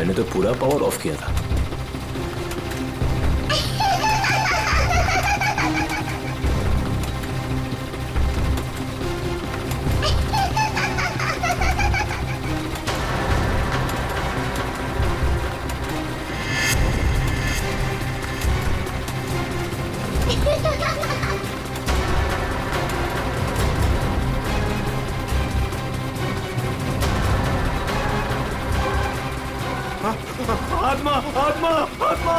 मैंने तो पूरा पावर ऑफ किया था। आत्मा आत्मा आत्मा।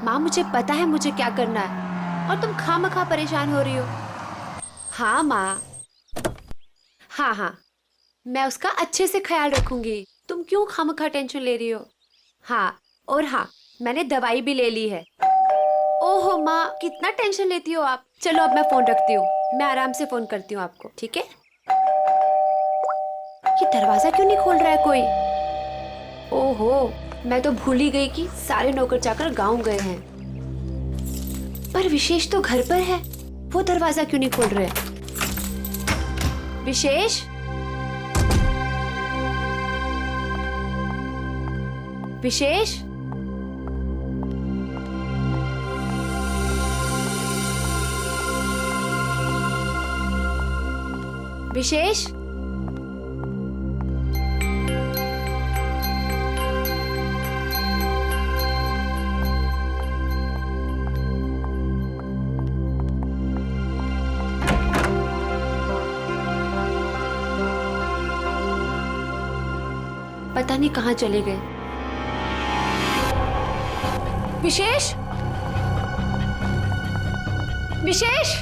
माँ, मुझे पता है मुझे क्या करना है और तुम खामखा परेशान हो रही हो। हाँ माँ, हाँ, मैं उसका अच्छे से ख्याल रखूंगी। तुम क्यों खामखा टेंशन ले रही हो? हाँ, और हाँ, मैंने दवाई भी ले ली है। ओहो माँ, कितना टेंशन लेती हो आप। चलो अब मैं फोन रखती हूँ, मैं आराम से फोन करती हूँ आपको, ठीक है? ये दरवाजा क्यों नहीं खोल रहा है कोई? ओहो, मैं तो भूल ही गई कि सारे नौकर चाकर गांव गए हैं। पर विशेष तो घर पर है, वो दरवाजा क्यों नहीं खोल रहे? विशेष, विशेष, विशेष, पता नहीं कहाँ चले गए। विशेष, विशेष,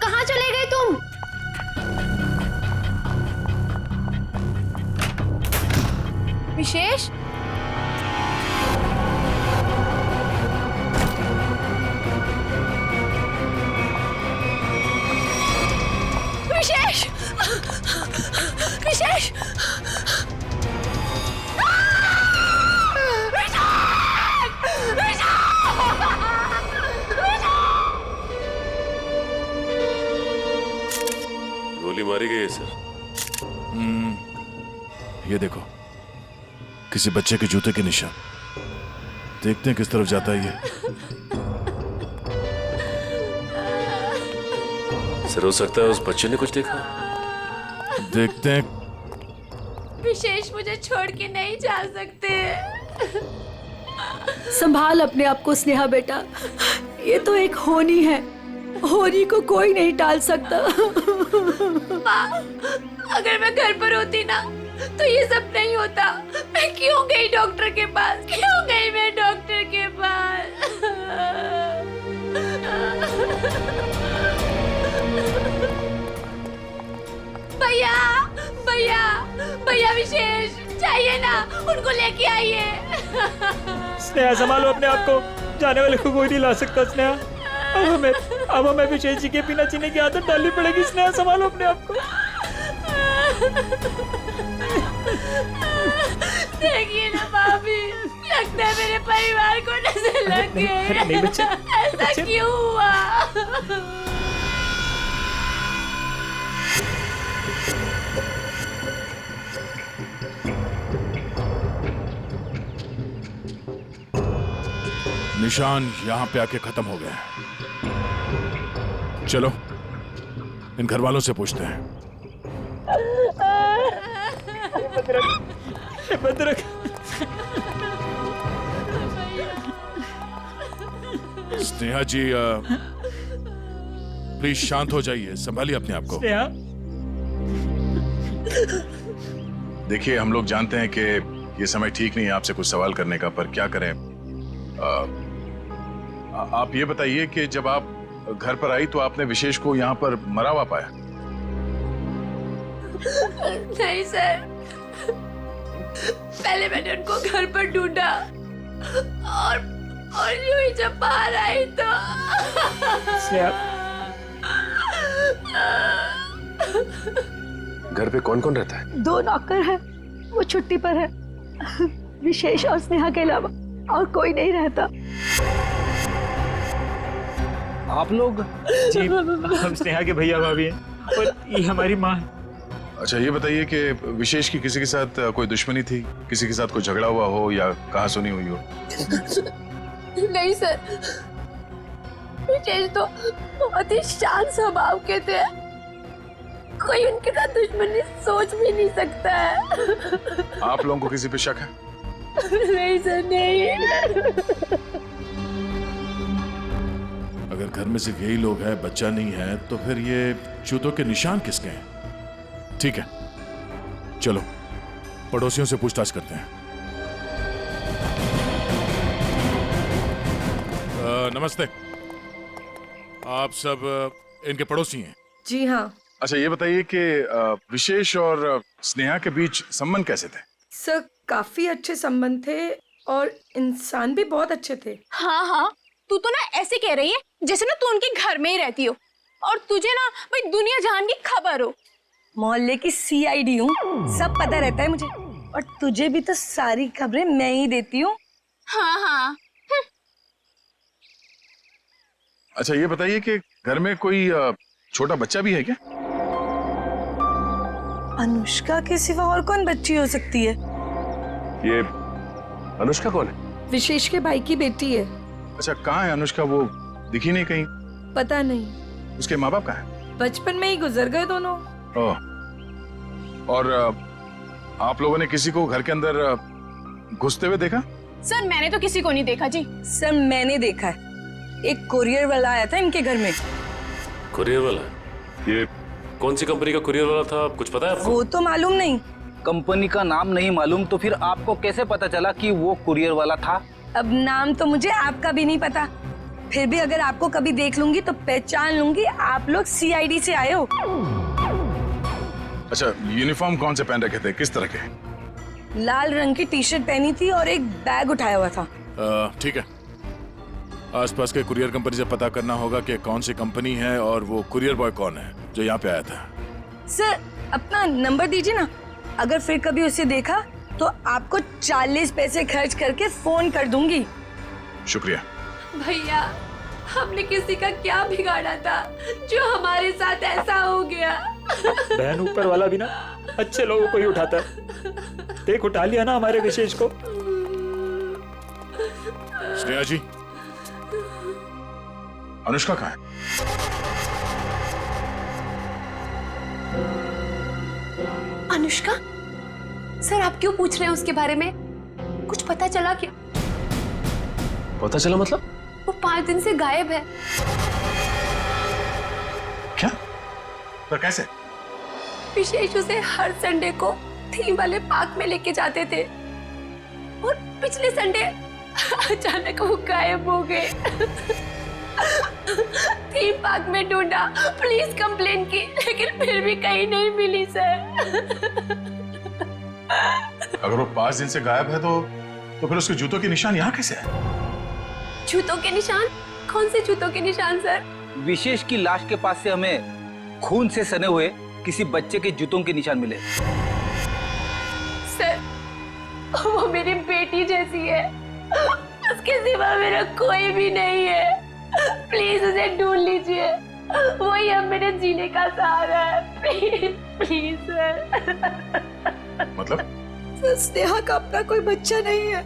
कहाँ चले गए तुम? विशेष, विशेष, विशेष, गोली मारी गई है सर। ये देखो, किसी बच्चे के जूते के निशान। देखते हैं किस तरफ जाता है ये। सर हो सकता है उस बच्चे ने कुछ देखा। देखते हैं। विशेष, मुझे छोड़ के नहीं जा सकते। संभाल अपने आप को स्नेहा बेटा, ये तो एक होनी है, होनी को कोई नहीं टाल सकता। माँ, अगर मैं घर पर होती ना तो ये सब नहीं होता। मैं क्यों गई डॉक्टर के पास? क्यों गई मैं डॉक्टर के पास? भैया, भैया, भैया विशेष चाहिए ना, उनको लेके आइए। स्नेहा संभालो अपने आप को, जाने वाले को कोई नहीं ला सकता। स्नेहा, अब हमें विशेष जी के बिना जीने की आदत डालनी पड़ेगी। स्नेहा संभालो अपने आप को। देखिए ना भाभी, लगता है मेरे परिवार को नजर लग गई। नहीं बच्चे, ऐसा क्यों हुआ? निशान यहां पे आके खत्म हो गए। चलो इन घर वालों से पूछते हैं। भद्रक, स्नेहा जी प्लीज शांत हो जाइए, संभालिए अपने आप को। स्नेहा, देखिए, हम लोग जानते हैं कि ये समय ठीक नहीं है आपसे कुछ सवाल करने का, पर क्या करें। आप ये बताइए कि जब आप घर पर आई तो आपने विशेष को यहाँ पर मरा हुआ पाया? नहीं सर, पहले मैंने उनको घर पर ढूंढा और यूं ही जब बाहर आई तो घर पे कौन कौन रहता है? 2 नौकर है, वो छुट्टी पर है। विशेष और स्नेहा के अलावा और कोई नहीं रहता। आप लोग? जी हम स्नेहा के भैया भाभी हैं और ये हमारी माँ है। अच्छा ये बताइए कि विशेष की किसी के साथ कोई दुश्मनी थी, किसी के साथ कोई झगड़ा हुआ हो या कहाँ सुनी हुई हो? नहीं सर, विशेष तो बहुत ही शांत स्वभाव के थे, कोई उनके साथ दुश्मनी सोच भी नहीं सकता है। आप लोगों को किसी पे शक है? नहीं सर नहीं। अगर घर में सिर्फ यही लोग हैं, बच्चा नहीं है, तो फिर ये जूतों के निशान किसके हैं? ठीक है, चलो पड़ोसियों से पूछताछ करते हैं। नमस्ते, आप सब इनके पड़ोसी हैं? जी हाँ अच्छा ये बताइए कि विशेष और स्नेहा के बीच संबंध कैसे थे? सर, काफी अच्छे संबंध थे और इंसान भी बहुत अच्छे थे। हाँ हाँ, तू तो ना ऐसे कह रही है जैसे ना तू उनके घर में ही रहती हो और तुझे ना भाई दुनिया जहान की खबर हो। मोहल्ले की सीआईडी हूँ, सब पता रहता है मुझे, और तुझे भी तो सारी खबरें मैं ही देती हूँ। हाँ हाँ। अच्छा ये बताइए कि घर में कोई छोटा बच्चा भी है क्या? अनुष्का के सिवा और कौन बच्ची हो सकती है? ये अनुष्का कौन है? विशेष के भाई की बेटी है। अच्छा कहाँ है अनुष्का? वो दिखी नहीं कहीं। पता नहीं, उसके माँ बाप कहाँ हैं? बचपन में ही गुजर गए दोनों। ओह, और आप लोगों ने किसी को घर के अंदर घुसते हुए देखा? सर मैंने तो किसी को नहीं देखा जी। सर मैंने देखा है, एक कुरियर वाला आया था इनके घर में। कुरियर वाला? ये कौन सी कंपनी का कुरियर वाला था, कुछ पता है आपको? वो तो मालूम नहीं। कंपनी का नाम नहीं मालूम तो फिर आपको कैसे पता चला कि वो कुरियर वाला था? अब नाम तो मुझे आपका भी नहीं पता, फिर भी अगर आपको कभी देख लूंगी तो पहचान लूंगी आप लोग सीआईडी से आए हो। अच्छा यूनिफॉर्म कौन से पहन रखे थे, किस तरह के? लाल रंग की टी शर्ट पहनी थी और एक बैग उठाया हुआ था। ठीक है, आसपास के कुरियर कंपनी से पता करना होगा कि कौन सी कंपनी है और वो कुरियर बॉय कौन है जो यहाँ पे आया था। सर अपना नंबर दीजिए ना, अगर फिर कभी उसे देखा तो आपको 40 पैसे खर्च करके फोन कर दूंगी। शुक्रिया। भैया हमने किसी का क्या बिगाड़ा था जो हमारे साथ ऐसा हो गया? बहन ऊपर वाला भी ना अच्छे लोगों को ही उठाता है। देख उठा लिया ना हमारे विशेष को। स्नेहा जी, अनुष्का कहाँ है? अनुष्का? सर आप क्यों पूछ रहे हैं उसके बारे में? कुछ पता चला क्या? पता चला मतलब? वो 5 दिन से गायब है। क्या? पर कैसे? विशेष उसे हर संडे को थीम वाले पार्क में लेके जाते थे और पिछले संडे अचानक वो गायब हो गए। थीम पार्क में ढूंढा, पुलिस कंप्लेन की, लेकिन फिर भी कहीं नहीं मिली सर। अगर वो 5 दिन से गायब है तो फिर उसके जूतों के निशान यहाँ कैसे है? जूतों के निशान? कौन से जूतों के निशान सर? विशेष की लाश के पास से हमें खून से सने हुए किसी बच्चे के जूतों के निशान मिले। सर वो मेरी बेटी जैसी है, उसके सिवा मेरा कोई भी नहीं है। प्लीज उसे ढूंढ लीजिए, वही अब मेरे जीने का सहारा है। Please please sir. मतलब? सर स्नेहा का अपना कोई बच्चा नहीं है।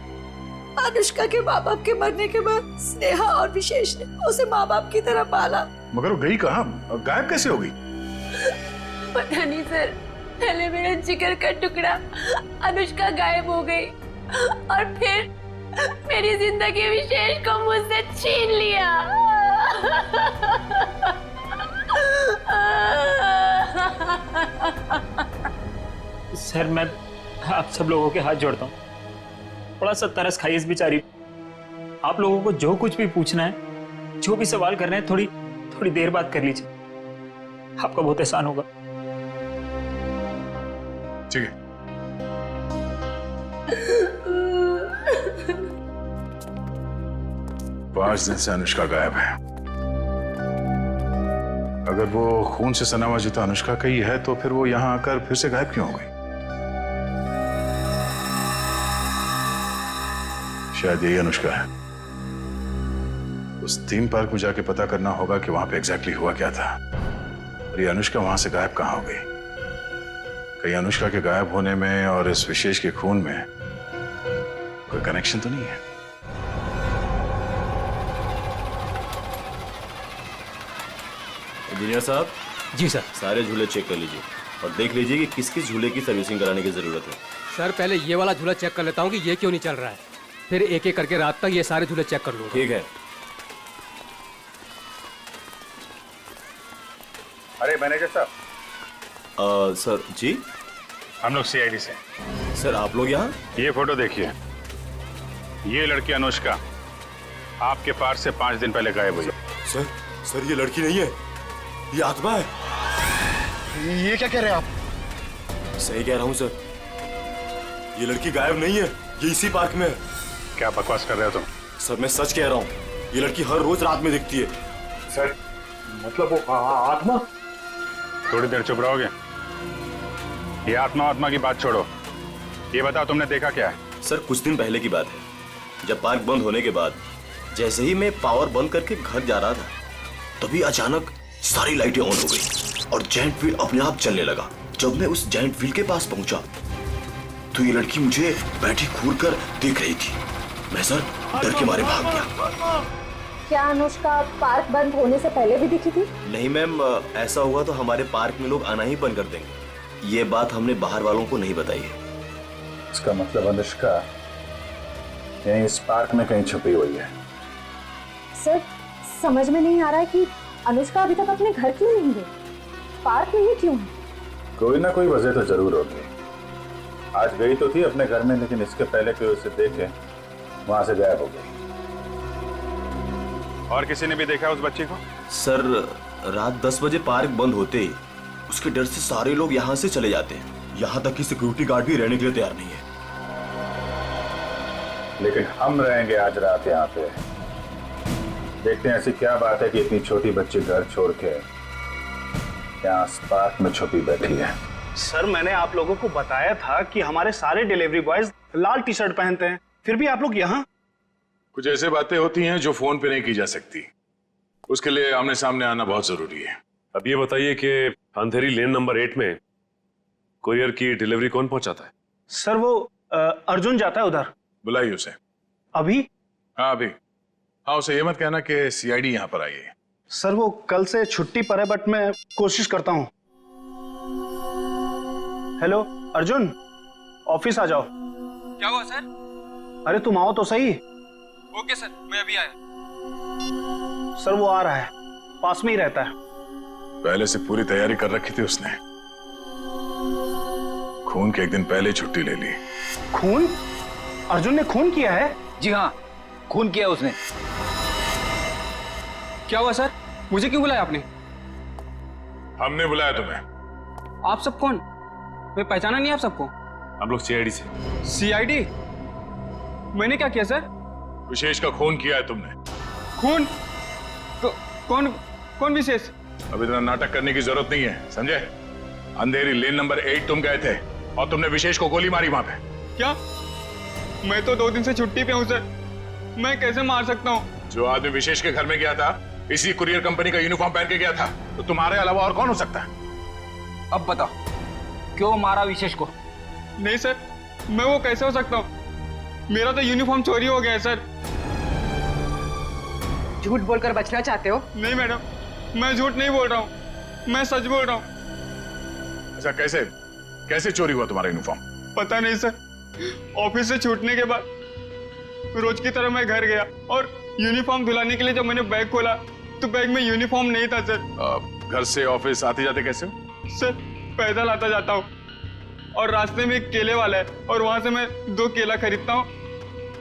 अनुष्का के माँ बाप के मरने के बाद स्नेहा और विशेष ने उसे माँ बाप की तरह पाला। मगर वो गई कहाँ, गायब कैसे हो गई? पता नहीं सर, पहले मेरा जिगर का टुकड़ा अनुष्का गायब हो गई और फिर मेरी जिंदगी विशेष को मुझसे छीन लिया। सर मैं आप सब लोगों के हाथ जोड़ता हूँ, थोड़ा सा तरस खाइए इस बेचारी। आप लोगों को जो कुछ भी पूछना है, जो भी सवाल करना है, थोड़ी देर बाद कर लीजिए, आपका बहुत एहसान होगा। ठीक है। 5 दिन से अनुष्का गायब है। अगर वो खून से सना हुआ जूता अनुष्का का ही है तो फिर वो यहाँ आकर फिर से गायब क्यों हो गई? शायद यही अनुष्का है। उस थीम पार्क में जाके पता करना होगा कि वहां पे एग्जैक्टली हुआ क्या था और ये अनुष्का वहां से गायब कहाँ हो गई। कहीं अनुष्का के गायब होने में और इस विशेष के खून में कोई कनेक्शन तो नहीं है? इंजीनियर साहब, जी सर। सारे झूले चेक कर लीजिए और देख लीजिए कि किस किस झूले की सर्विसिंग कराने की जरूरत है। सर पहले ये वाला झूला चेक कर लेता हूँ कि ये क्यों नहीं चल रहा है, फिर एक एक करके रात तक ये सारे झूले चेक कर लूँगा। ठीक है। अरे मैनेजर साहब। सर जी। हम लोग सीआईडी से। सर आप लोग यहाँ? ये फोटो देखिए, ये लड़की अनुष्का आपके पार्क से 5 दिन पहले गायब हुई। सर ये लड़की नहीं है, ये आत्मा है। ये क्या कह रहे हैं आप? सही कह रहा हूँ सर, ये लड़की गायब नहीं है, ये इसी पार्क में है। क्या बकवास कर रहे हो तुम? सर मैं सच कह रहा हूँ, ये लड़की हर रोज रात में दिखती है। सर मतलब वो आत्मा? थोड़ी देर चुप रहोगे? ये आत्मा की बात छोड़ो, ये बताओ तुमने देखा क्या है? सर कुछ दिन पहले की बात है, जब पार्क बंद होने के बाद जैसे ही मैं पावर बंद करके घर जा रहा था, तभी अचानक सारी लाइटें ऑन हो गई और जायंट व्हील अपने आप चलने लगा। जब मैं उस जायंट व्हील के पास पहुंचा तो ये लड़की मुझे बैठी घूर कर देख रही थी। मैं सर डर के मारे भाग गया। क्या अनुष्का पार्क बंद होने से पहले भी दिखी थी? नहीं मैम, ऐसा हुआ तो हमारे पार्क में लोग आना ही बंद कर देंगे। ये बात हमने बाहर वालों को नहीं बताई है। इसका मतलब अनुष्का यहीं इस पार्क में कहीं छुपी हुई है। सर समझ में नहीं आ रहा है कि अनुष्का अभी तक अपने घर क्यों नहीं गई, पार्क में ही क्यों है? कोई ना कोई वजह तो जरूर होगी। आज गई तो थी अपने घर में, लेकिन इसके पहले कोई उसे देखे वहां से गायब हो गई। और किसी ने भी देखा उस बच्ची को? सर रात 10 बजे पार्क बंद होते ही उसके डर से सारे लोग यहाँ से चले जाते हैं, यहाँ तक कि सिक्योरिटी गार्ड भी रहने के लिए तैयार नहीं है। लेकिन हम रहेंगे आज रात यहाँ पे। देखते हैं ऐसी क्या बात है कि इतनी छोटी बच्ची घर छोड़ के यहाँ पार्क में छुपी बैठी है। सर मैंने आप लोगों को बताया था कि हमारे सारे डिलीवरी बॉयज लाल टी शर्ट पहनते हैं, फिर भी आप लोग यहाँ। कुछ ऐसे बातें होती हैं जो फोन पे नहीं की जा सकती, उसके लिए आमने सामने आना बहुत जरूरी है। अब ये बताइए कि अंधेरी लेन नंबर 8 में कुरियर की डिलीवरी कौन पहुंचाता है? सर वो अर्जुन जाता है उधर। बुलाइए उसे। अभी? हाँ अभी। हाँ उसे ये मत कहना कि सीआईडी यहाँ पर आई है। सर वो कल से छुट्टी पर है, बट मैं कोशिश करता हूँ। हेलो अर्जुन, ऑफिस आ जाओ। क्या हुआ सर? अरे तुम आओ तो सही। ओके सर, मैं अभी आया। सर वो आ रहा है, पास में ही रहता है। पहले से पूरी तैयारी कर रखी थी उसने। खून के एक दिन पहले छुट्टी ले ली। खून? अर्जुन ने खून किया है? जी हाँ, खून किया उसने। क्या हुआ सर, मुझे क्यों बुलाया आपने? हमने बुलाया तुम्हें। आप सब कौन? मैं पहचाना नहीं आप सबको। हम लोग सीआईडी से। सीआईडी? मैंने क्या किया सर? विशेष का खून किया है तुमने। खून? कौन कौन विशेष? अब इतना नाटक करने की जरूरत नहीं है, समझे? अंधेरी लेन नंबर 8 तुम गए थे और तुमने विशेष को गोली मारी वहां पे। क्या? मैं तो 2 दिन से छुट्टी पे हूँ सर, मैं कैसे मार सकता हूँ? जो आदमी विशेष के घर में गया था इसी कुरियर कंपनी का यूनिफॉर्म पहन के गया था, तो तुम्हारे अलावा और कौन हो सकता है? अब बताओ क्यों मारा विशेष को? नहीं सर, मैं वो कैसे हो सकता हूँ? मेरा तो यूनिफॉर्म चोरी हो गया है सर। झूठ बोलकर बचना चाहते हो? नहीं मैडम, मैं झूठ नहीं बोल रहा हूँ, मैं सच बोल रहा हूँ। ऐसा कैसे कैसे चोरी हुआ तुम्हारा यूनिफॉर्म? पता नहीं सर, ऑफिस से छूटने के बाद रोज की तरह मैं घर गया और यूनिफॉर्म धुलाने के लिए जब मैंने बैग खोला तो बैग में यूनिफॉर्म नहीं था सर। घर से ऑफिस आते जाते कैसे हो? सर पैदल आता जाता हूँ और रास्ते में एक केले वाला है और वहां से मैं 2 केला खरीदता हूँ,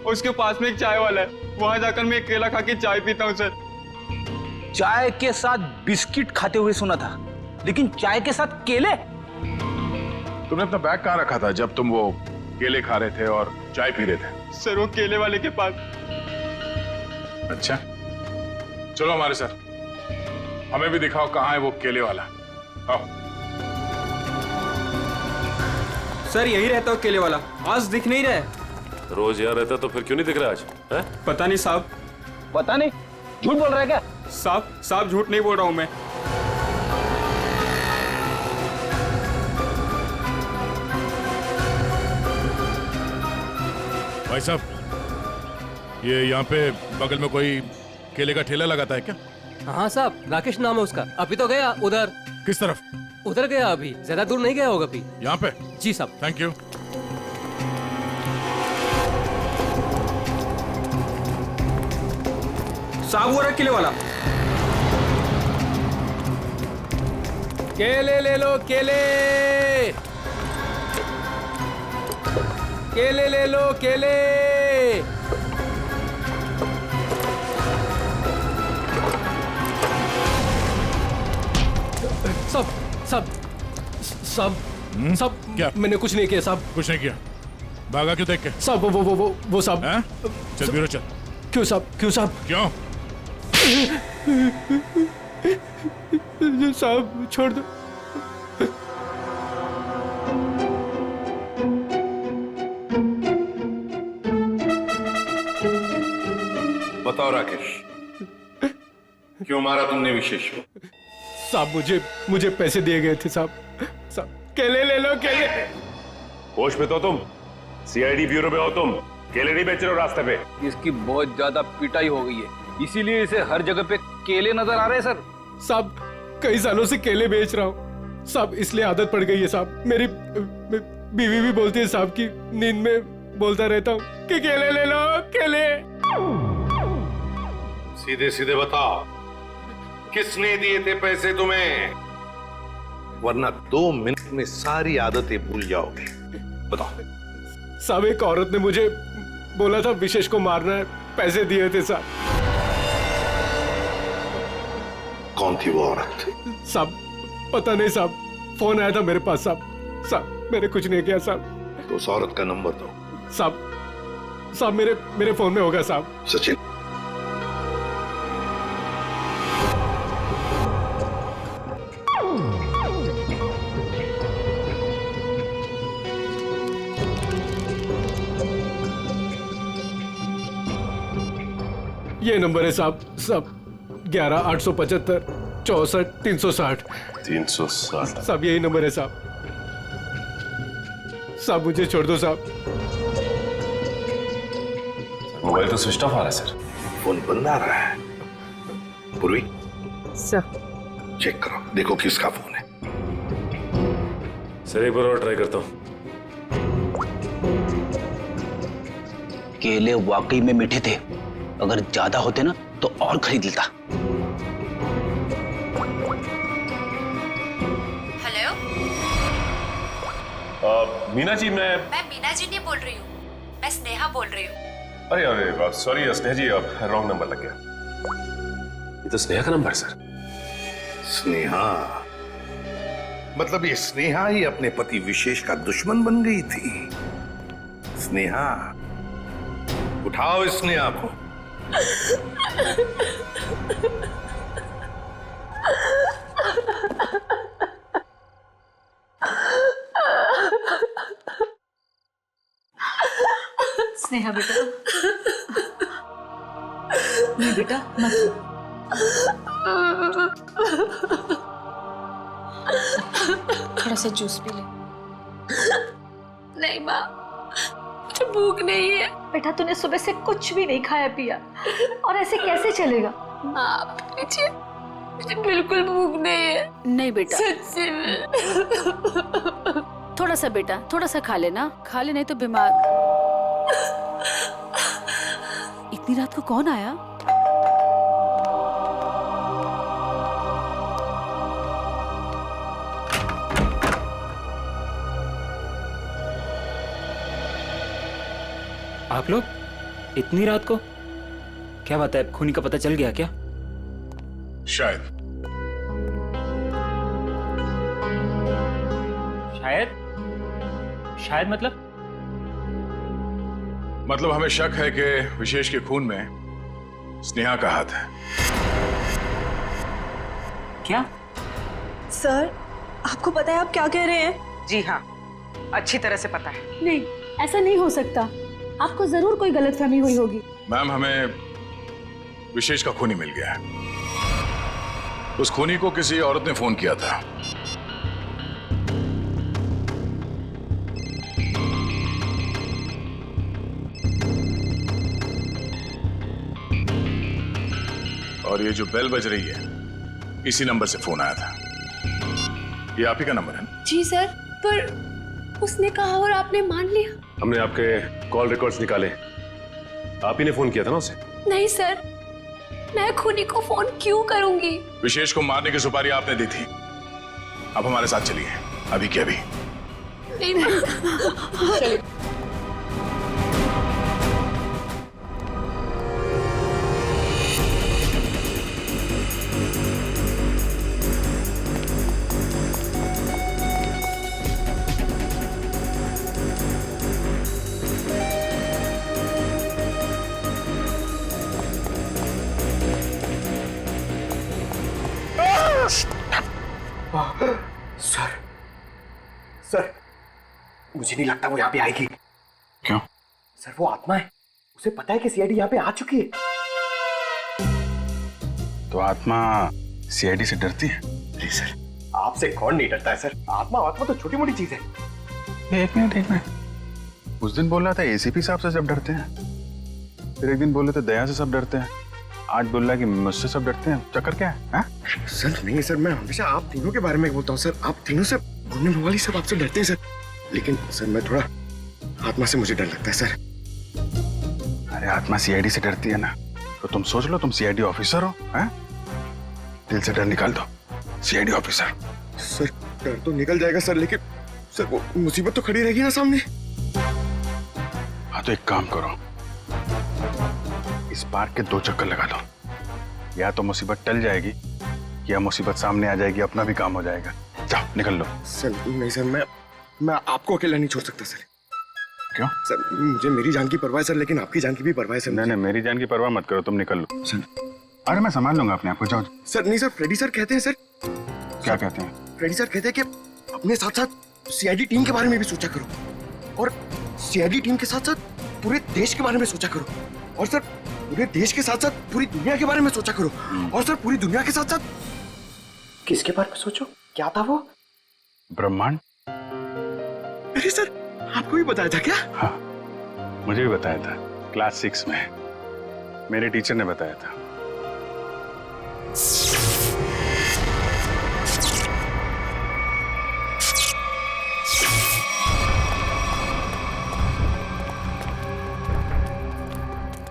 उसके पास में एक चाय वाला है, वहां जाकर मैं एक केला खा के चाय पीता हूँ सर। चाय के साथ बिस्किट खाते हुए सुना था, लेकिन चाय के साथ केले? तुमने अपना बैग कहाँ रखा था जब तुम वो केले खा रहे थे और चाय पी रहे थे? सर वो केले वाले के पास। अच्छा चलो हमारे साथ, हमें भी दिखाओ कहाँ है वो केले वाला। आओ। सर यही रहता हो केले वाला, आज दिख नहीं रहा है। रोज यहाँ रहता तो फिर क्यों नहीं दिख रहा आज? है? पता नहीं साहब। पता नहीं? झूठ बोल रहा है क्या? साहब झूठ नहीं बोल रहा हूँ मैं। भाई साहब, ये यहाँ पे बगल में कोई केले का ठेला लगाता है क्या? हाँ साहब, राकेश नाम है उसका। अभी तो गया उधर। किस तरफ? उधर गया, अभी ज्यादा दूर नहीं गया होगा। अभी यहाँ पे? जी साहब। Thank you. साहब वो रहा किले वाला। केले ले लो, केले केले ले लो, केले। सब सब सब सब क्या? मैंने कुछ नहीं किया साहब। कुछ नहीं किया? भागा क्यों देख के? साहब वो साहब। चल ब्यूरो चल। क्यों साहब? क्यों साहब? क्यों? साहब छोड़ दो। बताओ राकेश, क्यों मारा तुमने विशेष को? साहब मुझे पैसे दिए गए थे साहब। साहब केले ले लो, केले। होश में तो तुम? सीआईडी ब्यूरो में हो तुम? केले नहीं बेच रहे हो रास्ते पे? इसकी बहुत ज्यादा पिटाई हो गई है, इसीलिए इसे हर जगह पे केले नजर आ रहे हैं सर। साहब कई सालों से केले बेच रहा हूँ साहब, इसलिए आदत पड़ गई है साहब। मेरी बीवी भी बोलती है साहब की नींद में बोलता रहता हूँ कि केले ले लो, केले। सीधे सीधे बताओ, किसने दिए थे पैसे तुम्हें? वरना 2 मिनट में सारी आदतें भूल जाओगे। बताओ। साहब एक औरत ने मुझे बोला था विशेष को मारना है, पैसे दिए थे साहब। कौन थी वो औरत? साहब पता नहीं साहब, फोन आया था मेरे पास साहब। साहब मैंने कुछ नहीं किया साहब। तो उस औरत का नंबर दो। साहब मेरे फोन में होगा साहब। सचिन, ये नंबर है साहब। 11-875 64 360। 360। साहब यही नंबर है साहब। साहब मुझे छोड़ दो साहब। मोबाइल तो स्विच ऑफ आ रहा है सर। फोन बंद आ रहा है। पूर्वी सर चेक करो, देखो किसका फोन है। सर एक बार और ट्राई करता हूँ। केले वाकई में मीठे थे, अगर ज्यादा होते ना तो और खरीद लेता। हेलो, मीना जी, मैं मीना जी नहीं बोल रही हूँ, मैं स्नेहा बोल रही हूँ। अरे सॉरी स्नेहा जी, अब रॉन्ग नंबर लग गया। ये तो स्नेहा का नंबर है सर। स्नेहा? मतलब ये स्नेहा ही अपने पति विशेष का दुश्मन बन गई थी। स्नेहा, उठाओ इस स्नेहा को। स्नेहा बेटा, नहीं बेटा मत। थोड़ा सा जूस पी ले। नहीं माँ, मुझे भूख नहीं है। बेटा तूने सुबह से कुछ भी नहीं खाया पिया, और ऐसे कैसे चलेगा? माँ मुझे बिल्कुल भूख नहीं है। नहीं बेटा, सच्ची में। थोड़ा सा बेटा, थोड़ा सा खा लेना, खा ले, नहीं तो बीमार। इतनी रात को कौन आया? आप लोग इतनी रात को? क्या बात है, खूनी का पता चल गया क्या? शायद। शायद मतलब हमें शक है कि विशेष के खून में स्नेहा का हाथ है। क्या? सर आपको पता है आप क्या कह रहे हैं? जी हाँ, अच्छी तरह से पता है। नहीं, ऐसा नहीं हो सकता। आपको जरूर कोई गलतफहमी हुई होगी। मैम, हमें विशेष का खूनी मिल गया है। उस खूनी को किसी औरत ने फोन किया था। और ये जो बेल बज रही है, इसी नंबर से फोन आया था। ये आप ही का नंबर है ना? जी सर, पर उसने कहा और आपने मान लिया। हमने आपके कॉल रिकॉर्ड्स निकाले, आप ही ने फोन किया था ना उसे? नहीं सर, मैं खूनी को फोन क्यों करूंगी? विशेष को मारने की सुपारी आपने दी थी। अब हमारे साथ चलिए, अभी के अभी। नहीं, सर, मुझे नहीं लगता वो यहाँ पे आएगी। क्यों? सर वो आत्मा है, उसे पता है कि सीआईडी यहाँ पे आ चुकी है। तो आत्मा सीआईडी से डरती है? नहीं सर, आपसे कौन नहीं डरता है सर। आत्मा तो छोटी मोटी चीज है। एक मिनट। उस दिन बोल रहा था एसीपी साहब से सब डरते हैं, फिर एक दिन बोले थे दया से सब डरते हैं, आज बोल रहा है कि मुझसे सब डरते हैं। चक्कर क्या है? सर नहीं सर, मैं हमेशा आप तीनों के बारे में बोलता हूँ सर। आप तीनों से बोलने वाली सब आपसे डरते हैं सर। लेकिन सर मैं थोड़ा आत्मा से मुझे डर लगता है सर। अरे आत्मा सीआईडी से डरती है ना, तो तुम सोच लो तुम सीआईडी ऑफिसर हो, हैं? दिल से डर निकाल दो, सीआईडी ऑफिसर। सर डर तो निकल जाएगा सर, लेकिन सर वो मुसीबत तो खड़ी रहेगी ना सामने। हाँ तो एक काम करो, इस पार्क के 2 चक्कर लगा दो, या तो मुसीबत टल जाएगी या मुसीबत सामने आ जाएगी, अपना भी काम हो जाएगा। जाओ निकल लो। सर नहीं सर, मैं आपको अकेला नहीं छोड़ सकता सर। क्यों? सर मुझे मेरी जान की परवाह है सर, लेकिन आपकी जान की भी परवाह है सर। नहीं, मेरी जान की परवाह मत करो, तुम निकल लो। सर अरे मैं संभाल लूंगा अपने आप को, जाओ। सर नहीं सर, फ्रेडी सर कहते हैं सर। क्या कहते हैं? फ्रेडी सर कहते हैं कि अपने साथ साथ सीआईडी टीम के बारे में भी सोचा करो, और सीआईडी टीम के साथ साथ पूरे देश के बारे में सोचा करो, और सर पूरे देश के साथ साथ पूरी दुनिया के बारे में सोचा करो, और सर पूरी दुनिया के साथ साथ किसके बारे में सोचो? क्या था वो? ब्रह्मांड। अरे सर आपको भी बताया था क्या? हाँ मुझे भी बताया था, क्लास 6 में मेरे टीचर ने बताया था।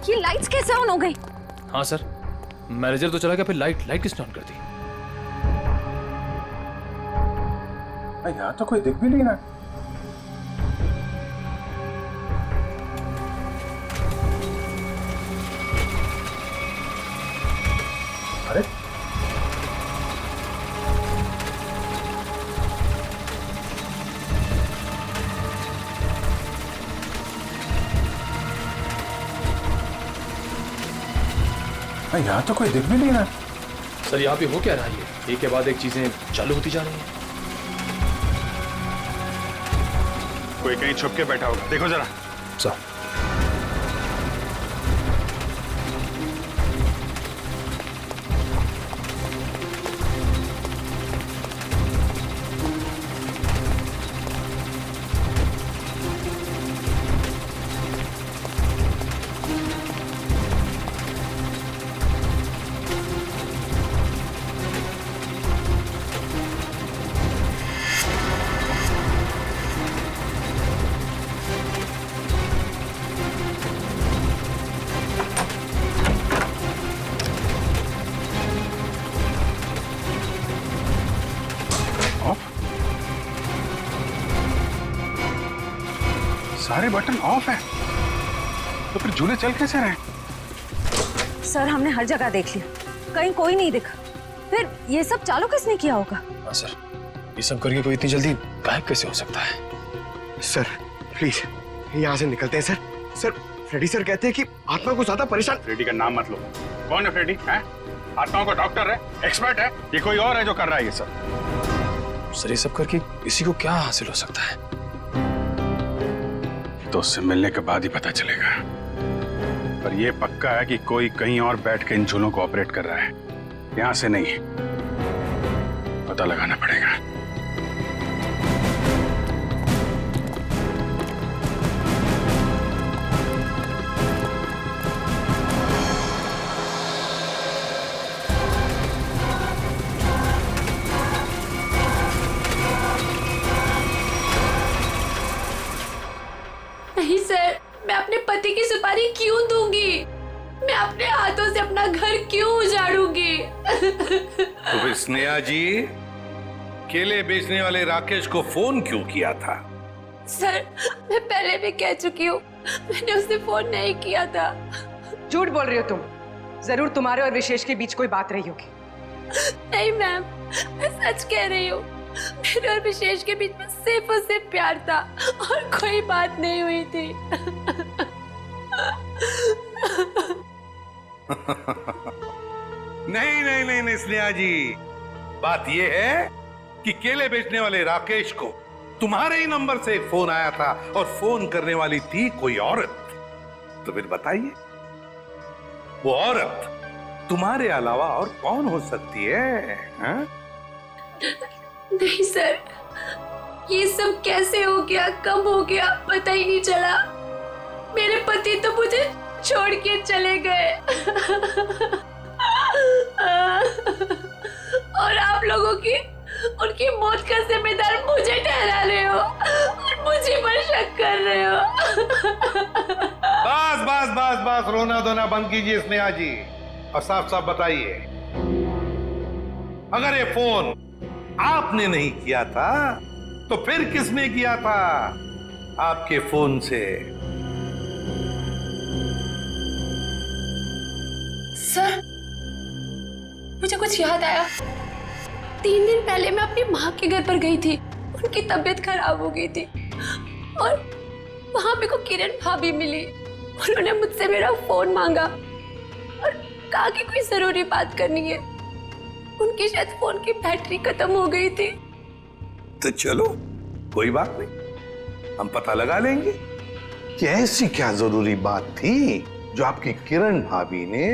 ये लाइट्स कैसे ऑन हो गई? हाँ सर, मैनेजर तो चला गया, फिर लाइट किसने ऑन कर दी? यहाँ तो कोई दिख भी नहीं रहा। अरे यहाँ तो कोई दिख भी नहीं रहा। सर यहाँ पे हो क्या रहा है? ये एक के बाद एक चीजें चालू होती जा रही हैं। कोई कहीं छुप के बैठा होगा, देखो जरा। सर सारे बटन ऑफ है, तो फिर झूले चल कैसे रहे? सर हमने हर जगह देख लिया, कहीं कोई नहीं दिखा। फिर ये सब चालू किसने किया होगा? हाँ सर, ये सब करके कोई इतनी जल्दी गायब कैसे हो सकता है? सर प्लीज यहाँ से निकलते हैं सर। सर फ्रेडी सर कहते हैं कि आत्मा को ज्यादा परेशान। फ्रेडी का नाम मत लो। कौन है फ्रेडी? है आत्माओं का डॉक्टर है, एक्सपर्ट है, ये कोई और है जो कर रहा है ये सब? सर ये सब करके किसी को क्या हासिल हो सकता है? तो उससे मिलने के बाद ही पता चलेगा। पर यह पक्का है कि कोई कहीं और बैठ के इन झूलों को ऑपरेट कर रहा है, यहां से नहीं। पता लगाना पड़ेगा। नहीं सर, मैं अपने पति की सुपारी क्यों दूंगी? मैं अपने हाथों से अपना घर क्यों उजाड़ूंगी? तो फिर स्नेहा जी, केले बेचने वाले राकेश को फोन क्यों किया था? सर, मैं पहले भी कह चुकी हूँ, मैंने उसे फोन नहीं किया था। झूठ बोल रही हो तुम। जरूर तुम्हारे और विशेष के बीच कोई बात रही होगी। नहीं मैम, मैं सच कह रही हूँ। मेरे और विशेष के बीच में सिर्फ और सिर्फ प्यार था और कोई बात नहीं हुई थी। नहीं नहीं नहीं नहीं स्नेहा जी, बात यह है कि केले बेचने वाले राकेश को तुम्हारे ही नंबर से एक फोन आया था और फोन करने वाली थी कोई औरत। तो फिर बताइए, वो औरत तुम्हारे अलावा और कौन हो सकती है? हा? नहीं सर, ये सब कैसे हो गया, कब हो गया, पता ही नहीं चला। मेरे पति तो मुझे छोड़ के चले गए और आप लोगों की उनकी मौत का जिम्मेदार मुझे ठहरा रहे हो और मुझे पर शक कर रहे हो। बस बस बस बस, रोना धोना बंद कीजिए स्नेहा जी, और साफ साफ बताइए, अगर ये फोन आपने नहीं किया था तो फिर किसने किया था आपके फोन से? सर, मुझे कुछ याद आया। 3 दिन पहले मैं अपनी माँ के घर पर गई थी। उनकी तबीयत खराब हो गई थी और वहां मेरे को किरण भाभी मिली। उन्होंने मुझसे मेरा फोन मांगा और कहा कि कोई जरूरी बात करनी है। उनकी शायद फोन की बैटरी खत्म हो गई थी। तो चलो कोई बात नहीं, हम पता लगा लेंगे कि ऐसी क्या जरूरी बात थी जो आपकी किरण भाभी ने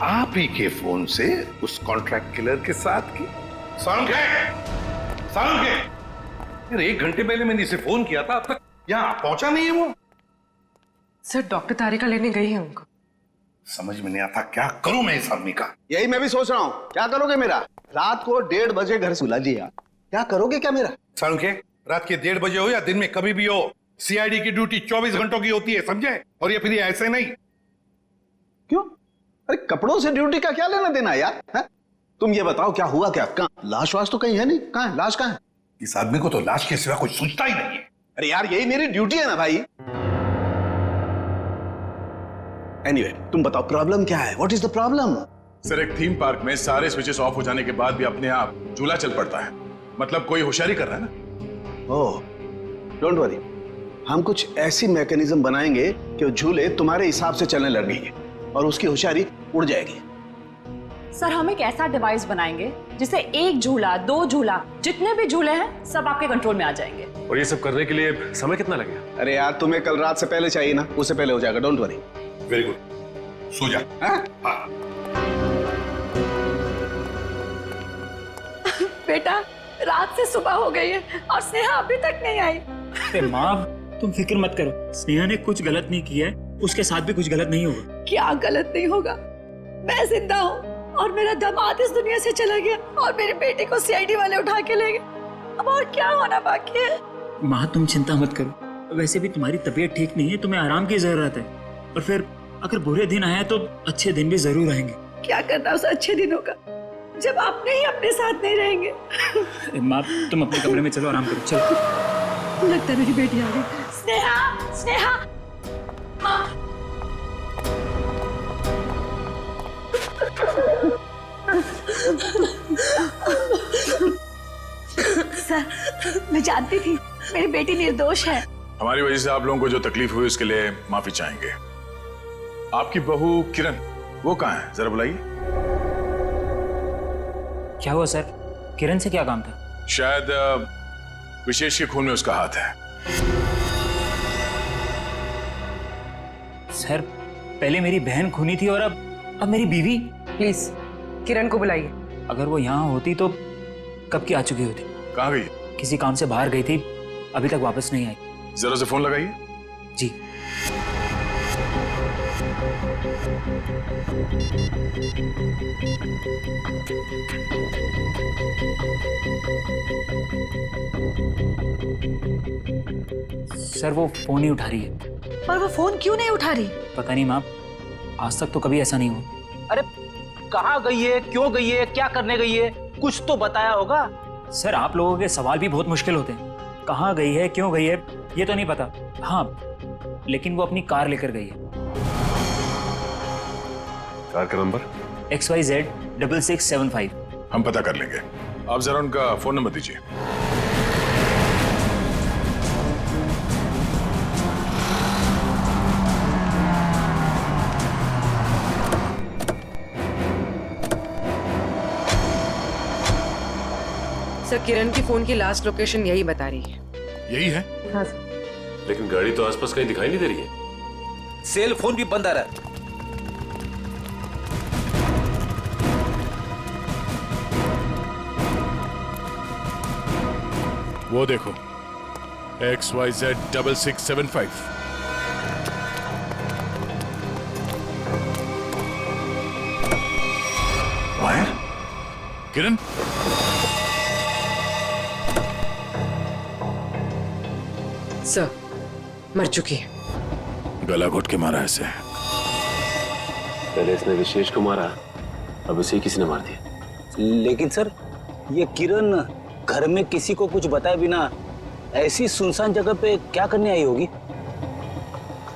आप ही के फोन से उस कॉन्ट्रैक्ट किलर के साथ की। सारुण यार, 1 घंटे पहले मैंने इसे फोन किया था, अब तक यहाँ पहुंचा नहीं है वो। सर, डॉक्टर तारिका लेने गई है उनको। समझ में नहीं आता क्या करूं मैं इस आदमी का। यही मैं भी सोच रहा हूँ, क्या करोगे मेरा? रात को 1:30 बजे घर सुला दिया, क्या करोगे क्या मेरा? सारुण के, रात के 1:30 बजे हो या दिन में कभी भी हो, सीआईडी की ड्यूटी 24 घंटों की होती है, समझे? और ये फिर ये ऐसे नहीं। क्यों? अरे कपड़ों से ड्यूटी का क्या लेना देना यार? है? तुम ये बताओ, क्या हुआ क्या? कहाँ लाश वाश तो कहीं है नहीं, कहाँ है लाश? कहाँ है? इस आदमी को तो लाश के सिवा कुछ सोचता ही नहीं है। अरे यार, यही मेरी ड्यूटी है ना भाई। एनीवे, तुम बताओ प्रॉब्लम क्या है? What is the problem? Sir, एक थीम पार्क में सारे स्विचेस ऑफ हो जाने के बाद भी अपने आप झूला चल पड़ता है। मतलब कोई होशियारी कर रहा है ना। ओह, डोंट वरी, हम कुछ ऐसी मैकेनिज्म बनाएंगे कि वो झूले तुम्हारे हिसाब से चलने लगेंगे और उसकी होशियारी उड़ जाएगी। सर, हम एक ऐसा डिवाइस बनाएंगे जिससे 1 झूला, 2 झूला, जितने भी झूले हैं सब आपके कंट्रोल में आ जाएंगे। और ये सब करने के लिए समय कितना लगेगा? अरे यार, तुम्हें कल रात से पहले चाहिए ना, उससे पहले हो जाएगा, डोंट वरी। वेरी गुड, सो जा। हाँ? बेटा, रात से सुबह हो गई है और स्नेहा अभी तक नहीं आई। अरे माँ, तुम फिक्र मत करो। स्नेहा ने कुछ गलत नहीं किया है, उसके साथ भी कुछ गलत नहीं होगा। क्या गलत नहीं होगा? मैं जिंदा हूँ और मेरा दामाद इस दुनिया से चला गया और मेरी बेटी को सीआईडी वाले उठा के ले गए। अब और क्या होना बाकी है? माँ, तुम चिंता मत करो। वैसे भी तुम्हारी तबीयत ठीक नहीं है, तुम्हें आराम की जरूरत है। और फिर अगर बुरे दिन आए तो अच्छे दिन भी जरूर आएंगे। क्या करना उस अच्छे दिनों का जब आपने ही अपने साथ नहीं रहेंगे। माँ, तुम अपने कमरे में चलो, आराम करो। चलो। लगता है मेरी बेटी आ गई। स्नेहा, स्नेहा, माँ। सर, मैं जानती थी मेरी बेटी निर्दोष है। हमारी वजह से आप लोगों को जो तकलीफ हुई उसके लिए माफी चाहेंगे। आपकी बहू किरण, वो कहाँ है? जरा बुलाइए। क्या हुआ सर? किरण से क्या काम था? शायद विशेष के खून में उसका हाथ है। सर, पहले मेरी बहन खूनी थी और अब मेरी बीवी। प्लीज किरण को बुलाइए। अगर वो यहाँ होती तो कब की आ चुकी होती। कहाँ गई? किसी काम से बाहर गई थी, अभी तक वापस नहीं आई। जरा से फोन लगाइए। जी। सर वो फोन नहीं उठा रही है। पर वो फोन क्यों नहीं उठा रही? पता नहीं माँ, आज तक तो कभी ऐसा नहीं हुआ। अरे कहाँ गई है, क्यों गई है, क्या करने गई है, कुछ तो बताया होगा। सर आप लोगों के सवाल भी बहुत मुश्किल होते हैं। कहाँ गई है, क्यों गई है, ये तो नहीं पता। हाँ, लेकिन वो अपनी कार लेकर गई है। कार का नंबर? XYZ 6675। हम पता कर लेंगे, आप जरा उनका फोन नंबर दीजिए। सर किरण की फोन की लास्ट लोकेशन यही बता रही है। यही है? हाँ सर। लेकिन गाड़ी तो आसपास कहीं दिखाई नहीं दे रही है। सेल फोन भी बंद आ रहा है। वो देखो, XYZ 6675। वायर? किरण? सर मर चुकी है। गला घोट के मारा ऐसे। पहले इसने विशेष को मारा, अब इसे किसी ने मार दिया। लेकिन सर ये किरण घर में किसी को कुछ बताए बिना ऐसी सुनसान जगह पे क्या करने आई होगी?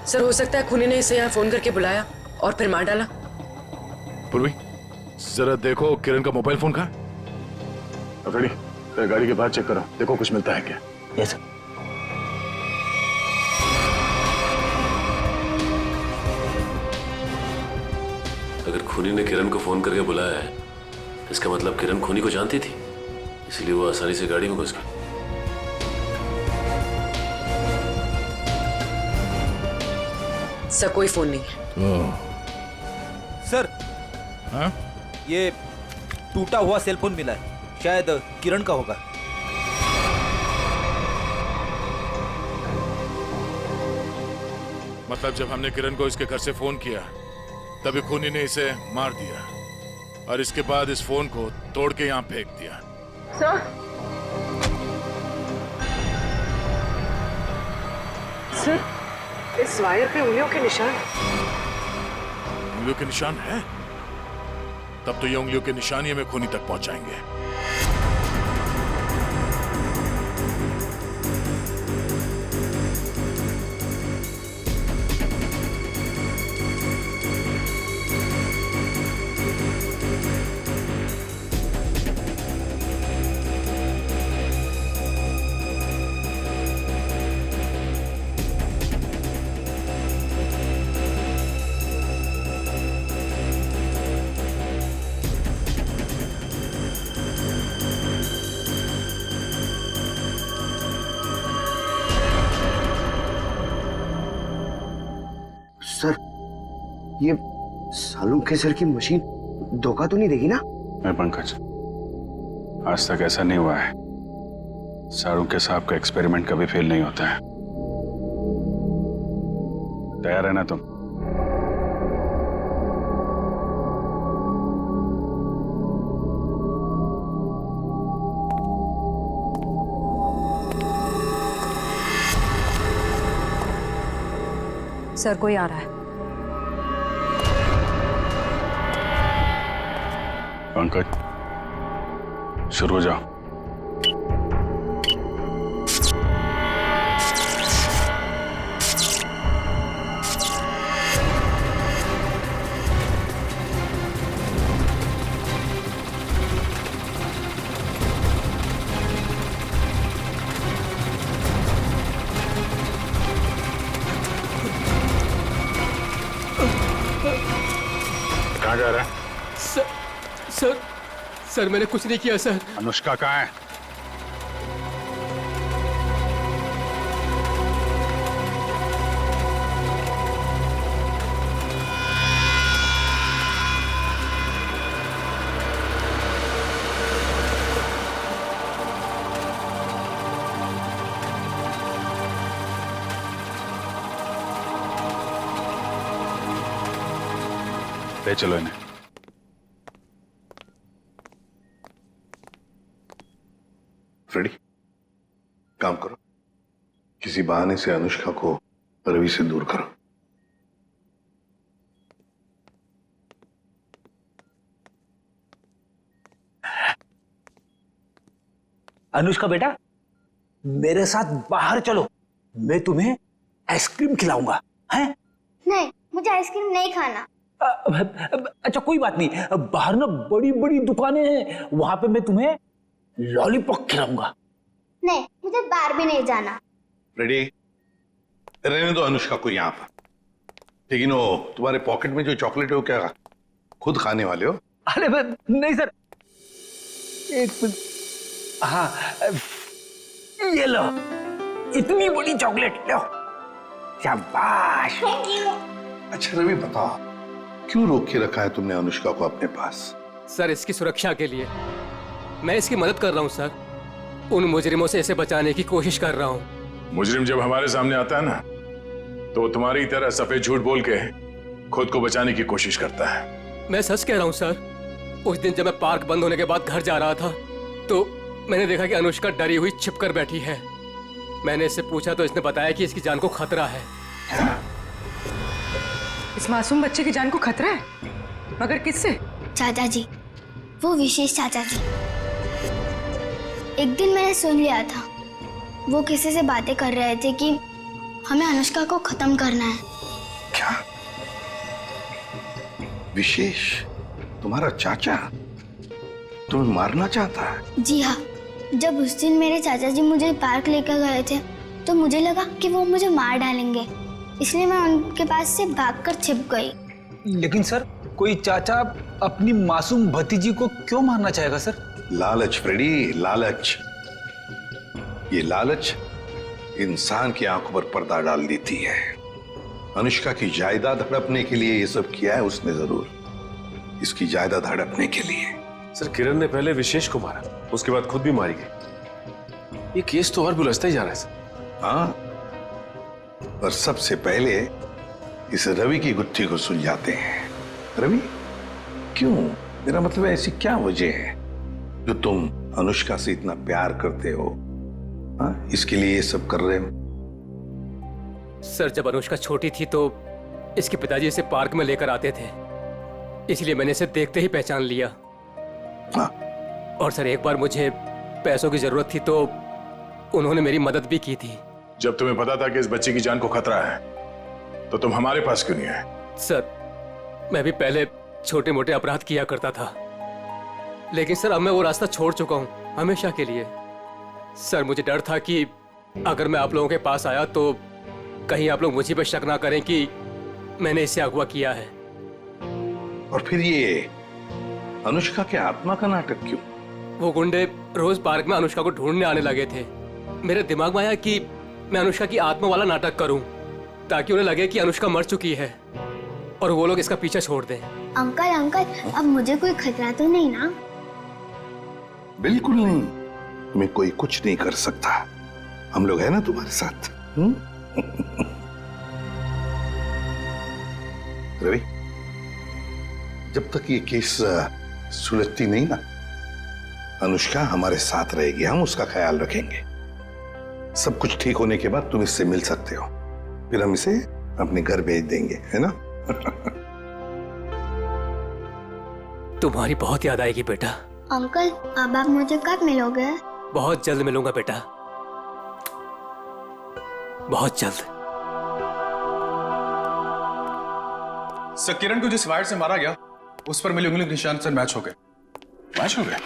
सर हो सकता है खूनी ने इसे यहाँ फोन करके बुलाया और फिर मार डाला। पूर्वी जरा देखो किरण का मोबाइल फोन कहाँ? अफरीदी, गाड़ी के बाहर चेक करो, देखो कुछ मिलता है क्या। Yes sir. अगर खूनी ने किरण को फोन करके बुलाया है, इसका मतलब किरण खूनी को जानती थी, इसलिए वो आसानी से गाड़ी में घुस गई। सर कोई फोन नहीं है। सर हाँ? ये टूटा हुआ सेलफोन मिला है, शायद किरण का होगा। मतलब जब हमने किरण को इसके घर से फोन किया तभी खूनी ने इसे मार दिया और इसके बाद इस फोन को तोड़ के यहाँ फेंक दिया। सर इस वायर पे उंगलियों के निशान। उंगलियों के निशान है? तब तो ये उंगलियों के निशान ही हमें खूनी तक पहुंचाएंगे। सर ये सालों के सर की मशीन धोखा तो नहीं देगी ना? मैं पंकज, आज तक ऐसा नहीं हुआ है। सारू के साहब का एक्सपेरिमेंट कभी फेल नहीं होता है। तैयार है ना तुम? सर कोई आ रहा है। पंकज शुरू हो जाओ। कहाँ जा रहा है? सर मैंने कुछ नहीं किया सर। अनुष्का कहाँ है? ले चलो इन्हें। फ्रेडी, काम करो, किसी बहाने से अनुष्का को रवि से दूर करो। अनुष्का बेटा, मेरे साथ बाहर चलो, मैं तुम्हें आइसक्रीम खिलाऊंगा। हैं? नहीं, मुझे आइसक्रीम नहीं खाना। अच्छा कोई बात नहीं, बाहर ना बड़ी बड़ी दुकानें हैं, वहां पे मैं तुम्हें लॉलीपॉप खिलाऊंगा। नहीं, मुझे बाहर भी नहीं जाना। फ्रेडी, रहने दो अनुष्का को यहाँ पर। लेकिन वो तुम्हारे पॉकेट में जो चॉकलेट है वो क्या खुद खाने वाले हो? अरे नहीं सर, एक मिनट। हाँ, ये लो, इतनी बड़ी चॉकलेट लो। शाबाश। Thank you. अच्छा रवि, बताओ क्यों रोक के रखा है तुमने अनुष्का को अपने पास? सर, इसकी सुरक्षा के लिए। मैं इसकी मदद कर रहा हूँ सर, उन मुजरिमों से इसे बचाने की कोशिश कर रहा हूँ। मुजरिम जब हमारे सामने आता है ना, तो वो तुम्हारी तरह सफेद झूठ बोल के खुद को बचाने की कोशिश करता है। मैं सच कह रहा हूँ सर। उस दिन जब मैं पार्क बंद होने के बाद घर जा रहा था, तो मैंने देखा कि अनुष्का डरी हुई छिपकर बैठी है। मैंने इससे पूछा तो इसने बताया कि इसकी जान को खतरा है। इस मासूम बच्चे की जान को खतरा है? मगर किससे? चाचा जी, वो विशेष चाचा जी। एक दिन मैंने सुन लिया था, वो किसी से बातें कर रहे थे कि हमें अनुष्का को खत्म करना है। क्या? विशेष तुम्हारा चाचा तुम्हें मारना चाहता है? जी हाँ, जब उस दिन मेरे चाचा जी मुझे पार्क लेकर गए थे, तो मुझे लगा कि वो मुझे मार डालेंगे, इसलिए मैं उनके पास से भागकर छिप गई। लेकिन सर, कोई चाचा अपनी मासूम भतीजी को क्यों मारना चाहेगा सर? लालच फ्रेडी, लालच। ये लालच इंसान की आंखों पर पर्दा डाल देती है। अनुष्का की जायदाद हड़पने के लिए ये सब किया है उसने जरूर, इसकी जायदाद हड़पने के लिए। सर, किरण ने पहले विशेष को मारा, उसके बाद खुद भी मारी गई। ये केस तो और भी उलझता ही जा रहा है सर। हाँ, और सबसे पहले इस रवि की गुत्थी को सुलझाते हैं। रवि, क्यों? मेरा मतलब है, ऐसी क्या वजह है जो तुम अनुष्का से इतना प्यार करते हो? हाँ, इसके लिए ये सब कर रहे हो? सर, जब अनुष्का छोटी थी तो इसके पिताजी इसे पार्क में लेकर आते थे, इसलिए मैंने इसे देखते ही पहचान लिया। हाँ। और सर, एक बार मुझे पैसों की जरूरत थी तो उन्होंने मेरी मदद भी की थी। जब तुम्हें पता था कि इस बच्चे की जान को खतरा है, तो तुम हमारे पास क्यों नहीं आए? सर, मैं भी पहले छोटे मोटे अपराध किया करता था, लेकिन सर अब मैं वो रास्ता छोड़ चुका हूँ हमेशा के लिए। सर, मुझे डर था कि अगर मैं आप लोगों के पास आया तो कहीं आप लोग मुझे पे शक ना करें कि मैंने इसे अगवा किया है। और फिर ये अनुष्का के आत्मा का नाटक क्यों? वो गुंडे रोज पार्क में अनुष्का को ढूंढने आने लगे थे। मेरे दिमाग में आया कि मैं अनुष्का की आत्मा वाला नाटक करूं, ताकि उन्हें लगे कि अनुष्का मर चुकी है और वो लोग इसका पीछा छोड़ दें। अंकल अंकल, अब मुझे कोई खतरा तो नहीं ना? बिल्कुल नहीं, तुम्हें कोई कुछ नहीं कर सकता। हम लोग हैं ना तुम्हारे साथ। रवि, जब तक ये केस सुलझती नहीं ना, अनुष्का हमारे साथ रहेगी, हम उसका ख्याल रखेंगे। सब कुछ ठीक होने के बाद तुम इससे मिल सकते हो, फिर हम इसे अपने घर भेज देंगे, है ना? तुम्हारी बहुत याद आएगी बेटा। अंकल, अब आप मुझे कब मिलोगे? बहुत जल्द मिलूंगा बेटा, बहुत जल्द। सर, किरण को जिस वायर से मारा गया उस पर मिले उंगली के निशान सर मैच हो गए। मैच हो गए?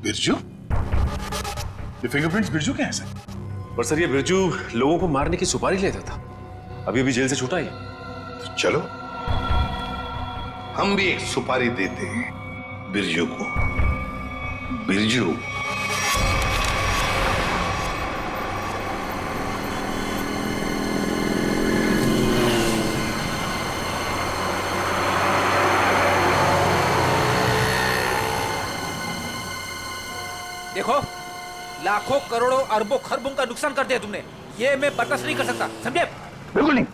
बिरजू? ये फिंगरप्रिंट्स बिरजू के हैं सर? पर सर, ये बिरजू लोगों को मारने की सुपारी लेता था, अभी अभी जेल से छूटा है। तो चलो हम भी एक सुपारी देते हैं बिरजू को। बिरजू, देखो, लाखों करोड़ों अरबों खरबों का नुकसान कर दिया तुमने, ये मैं बर्दाश्त नहीं कर सकता, समझे? बिल्कुल नहीं।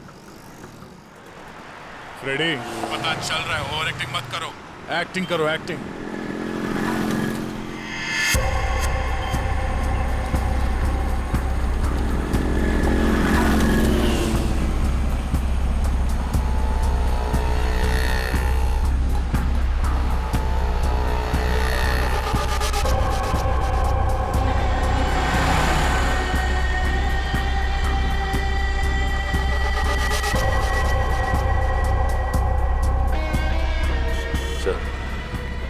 रेडी? पता चल रहा है, ओवर एक्टिंग मत करो, एक्टिंग करो, एक्टिंग।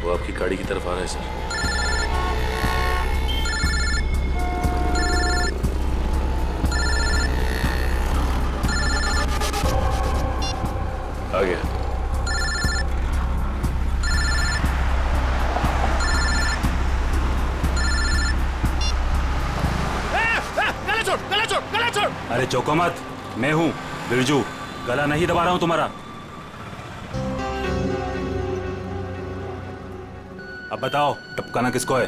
वो आपकी गाड़ी की तरफ आ रहा है सर। आ गया। गला छोड़, गला छोड़, गला छोड़। अरे चौको मत, मैं हूँ बिरजू, गला नहीं दबा रहा हूँ तुम्हारा। अब बताओ टपकाना किसको है?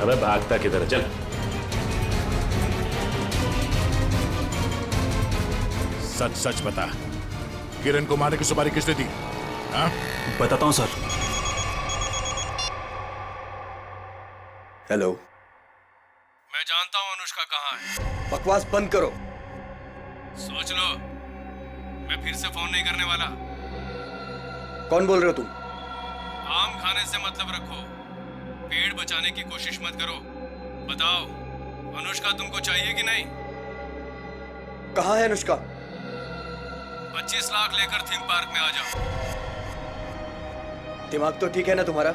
अबे भागता किधर, चल। सच सच बता, किरण को मारने की सुपारी किसने दी? हाँ? बताता हूँ सर। हेलो, मैं जानता हूँ अनुष्का कहाँ है। बकवास बंद करो। सोच लो, मैं फिर से फोन नहीं करने वाला। कौन बोल रहे हो तुम? आम खाने से मतलब रखो, पेड़ बचाने की कोशिश मत करो। बताओ, अनुष्का तुमको चाहिए कि नहीं? कहाँ है अनुष्का? 25 लाख लेकर थीम पार्क में आ जाओ। दिमाग तो ठीक है ना तुम्हारा?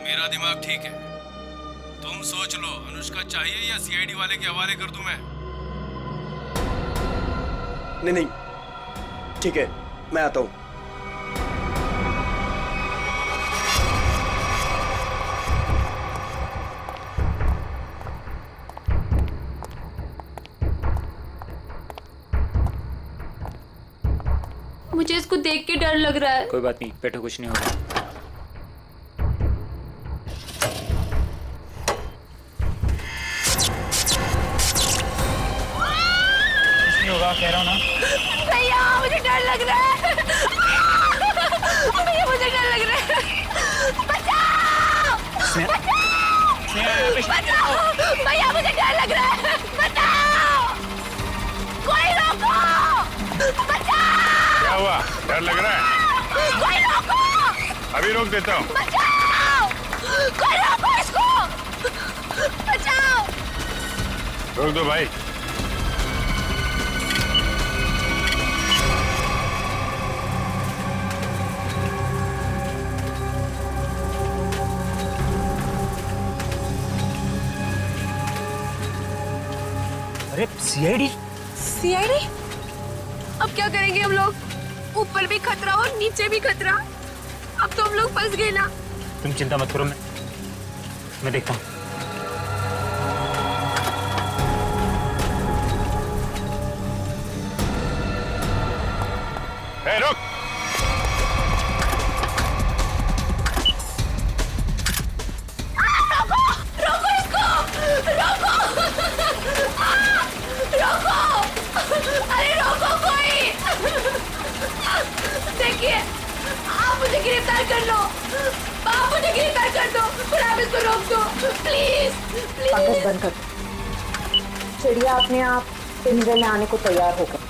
मेरा दिमाग ठीक है। तुम सोच लो, अनुष्का चाहिए या सीआईडी वाले के हवाले कर दूं मैं? नहीं नहीं, ठीक है, मैं आता हूँ। मुझे इसको देख के डर लग रहा है। कोई बात नहीं, बैठो, कुछ नहीं होगा। कुछ नहीं होगा, कह रहा हूँ ना। भैया मुझे डर लग रहा है। भैया मुझे डर लग रहा है। बचाओ! बचाओ! भैया मुझे डर लग रहा है। बचाओ! कोई रोको! बचाओ! क्या हुआ? डर लग रहा है? कोई रोको! अभी रोक देता हूँ। बचाओ! कोई रोको इसको! बचाओ! रोक दो भाई। अरे सीआईडी? सीआईडी? अब क्या करेंगे हम लोग? ऊपर भी खतरा और नीचे भी खतरा। अब तो हम लोग फंस गए ना। तुम चिंता मत करो, मैं देखता हूँ। रुक! रोको! रोको इसको! रोको! रोको! अरे रोको कोई! देखिए, आप मुझे गिरफ्तार कर लो। आप मुझे गिरफ्तार कर दो, पर आप इसको रोक दो, प्लीज पंकज बंद कर। चिड़िया अपने आप पिंजरे में आने को तैयार हो गई।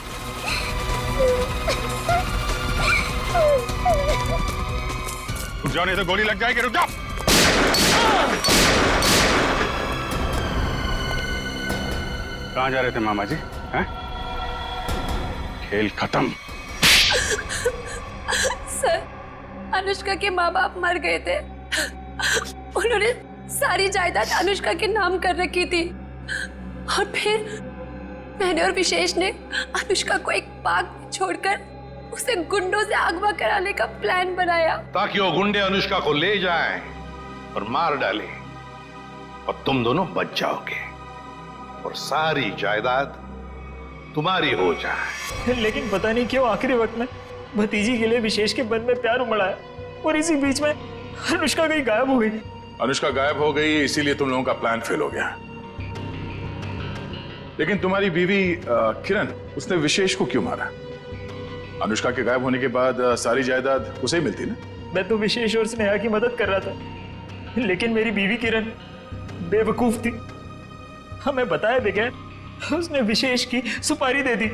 रुक जाओ, नहीं तो गोली लग जाएगी। रुक जाओ। कहाँ जा रहे थे मामा जी? हैं? खेल खत्म। सर, अनुष्का के माँ बाप मर गए थे। उन्होंने सारी जायदाद अनुष्का के नाम कर रखी थी और फिर मैंने और विशेष ने अनुष्का को एक पार्क में छोड़कर उसे गुंडों से अगवा कराने का प्लान बनाया ताकि वो गुंडे अनुष्का को ले जाएं और मार डाले। और तुम दोनों बच जाओगे और सारी जायदाद तुम्हारी हो जाए। लेकिन पता नहीं क्यों आखिरी वक्त में भतीजी के लिए विशेष के मन में प्यार उमड़ा है और इसी बीच में अनुष्का कहीं गायब हो गई। अनुष्का गायब हो गई इसीलिए तुम लोगों का प्लान फेल हो गया। लेकिन तुम्हारी बीवी किरण, उसने विशेष को क्यों मारा? अनुष्का के गायब होने के बाद सारी जायदाद उसे ही मिलती ना। मैं तो विशेष और स्नेहा की मदद कर रहा था, लेकिन मेरी बीवी किरण बेवकूफ थी। हमें बताया बगैर उसने विशेष की सुपारी दे दी।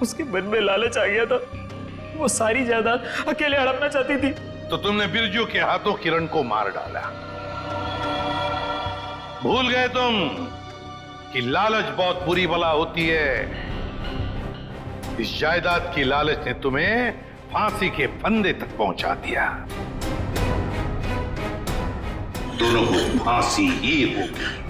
उसके मन में लालच आ गया था, वो सारी जायदाद अकेले हड़पना चाहती थी। तो तुमने बिरजू के हाथों किरण को मार डाला। भूल गए तुम कि लालच बहुत बुरी बला होती है। इस जायदाद की लालच ने तुम्हें फांसी के फंदे तक पहुंचा दिया। दोनों को फांसी ही होगी।